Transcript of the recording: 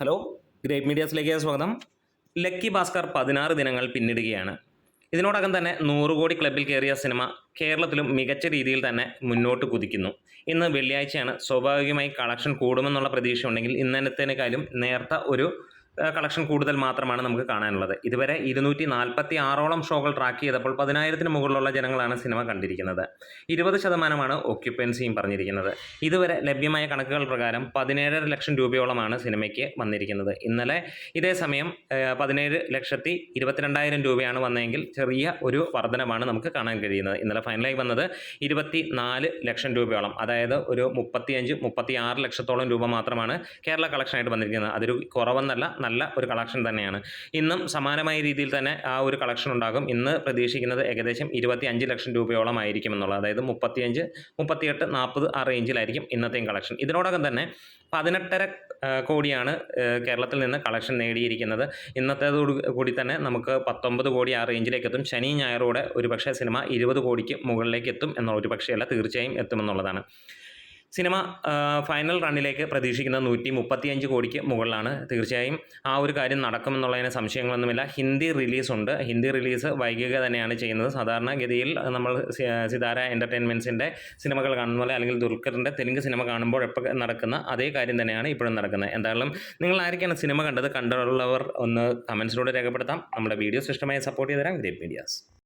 Hello, great മീഡിയാസിലേക്ക് സ്വാഗതം. Lucky Bhaskar 16 ദിനങ്ങൾ പിന്നിടുകയാണ്. ഇതിനോടകം തന്നെ 100 കോടി ക്ലബ്ബിൽ കയറിയ സിനിമ കേരളത്തിലും മികച്ച രീതിയിൽ തന്നെ മുന്നോട്ട് കുതിക്കുന്നു. ഇന്ന് വെള്ളിയാഴ്ചയാണ്. സ്വാഭാവികമായി കളക്ഷൻ കൂടുമെന്നുള്ള പ്രതീക്ഷയുണ്ടെങ്കിൽ ഇന്നലത്തേക്കാളും നേർത്ത ഒരു കളക്ഷൻ കൂടുതൽ മാത്രമാണ് നമുക്ക് കാണാനുള്ളത്. ഇതുവരെ 246ഓളം ഷോകൾ ട്രാക്ക് ചെയ്തപ്പോൾ 10,000-ന് മുകളിലുള്ള ജനങ്ങളാണ് സിനിമ കണ്ടിരിക്കുന്നത്. 20% ഓക്യുപ്പൻസിയും പറഞ്ഞിരിക്കുന്നത്. ഇതുവരെ ലഭ്യമായ കണക്കുകൾ പ്രകാരം 17.5 ലക്ഷം രൂപയോളമാണ് സിനിമയ്ക്ക് വന്നിരിക്കുന്നത്. ഇന്നലെ ഇതേ സമയം 17,22,000 രൂപയാണ് വന്നതെങ്കിൽ ചെറിയ ഒരു വർധനമാണ് നമുക്ക് കാണാൻ കഴിയുന്നത്. ഇന്നലെ ഫൈനലായി വന്നത് 24 ലക്ഷം രൂപയോളം, അതായത് ഒരു 35-36 ലക്ഷത്തോളം രൂപ മാത്രമാണ് കേരള കളക്ഷനായിട്ട് വന്നിരിക്കുന്നത്. അതൊരു കുറവെന്നല്ല, നല്ല ഒരു കളക്ഷൻ തന്നെയാണ്. ഇന്നും സമാനമായ രീതിയിൽ തന്നെ ആ ഒരു കളക്ഷൻ ഉണ്ടാകും. ഇന്ന് പ്രതീക്ഷിക്കുന്നത് ഏകദേശം 25 ലക്ഷം രൂപയോളം ആയിരിക്കും എന്നുള്ളത്. അതായത് 35, 38, 40 ആ റേഞ്ചിലായിരിക്കും ഇന്നത്തെയും കളക്ഷൻ. ഇതിനോടകം തന്നെ 18.5 കോടിയാണ് കേരളത്തിൽ നിന്ന് കളക്ഷൻ നേടിയിരിക്കുന്നത്. ഇന്നത്തേതോടു കൂടി തന്നെ നമുക്ക് 19 കോടി ആ റേഞ്ചിലേക്ക് എത്തും. ശനി ഞായറോടെ ഒരുപക്ഷെ സിനിമ 20 കോടിക്ക് മുകളിലേക്ക് എത്തും എന്നുള്ള, ഒരു പക്ഷേ അല്ല, തീർച്ചയായും എത്തുമെന്നുള്ളതാണ്. സിനിമ ഫൈനൽ റണ്ണിലേക്ക് പ്രതീക്ഷിക്കുന്നത് 135 കോടിക്ക് മുകളിലാണ്. തീർച്ചയായും ആ ഒരു കാര്യം നടക്കുമെന്നുള്ളതിന് സംശയങ്ങളൊന്നുമില്ല. ഹിന്ദി റിലീസുണ്ട്. ഹിന്ദി റിലീസ് വൈകിക തന്നെയാണ് ചെയ്യുന്നത്. സാധാരണഗതിയിൽ നമ്മൾ സിതാര എൻ്റർടൈൻമെൻറ്റ്സിൻ്റെ സിനിമകൾ കാണുന്ന പോലെ, അല്ലെങ്കിൽ ദുൽഖറിൻ്റെ തെലുങ്ക് സിനിമ കാണുമ്പോൾ എപ്പോൾ നടക്കുന്ന അതേ കാര്യം തന്നെയാണ് ഇപ്പോഴും നടക്കുന്നത്. എന്തായാലും നിങ്ങൾ ആരൊക്കെയാണ് സിനിമ കണ്ടത്? കണ്ടുള്ളവർ ഒന്ന് കമൻസിലൂടെ രേഖപ്പെടുത്താം. നമ്മുടെ വീഡിയോസ് ഇഷ്ടമായി സപ്പോർട്ട് ചെയ്ത് തരാം. Great medias.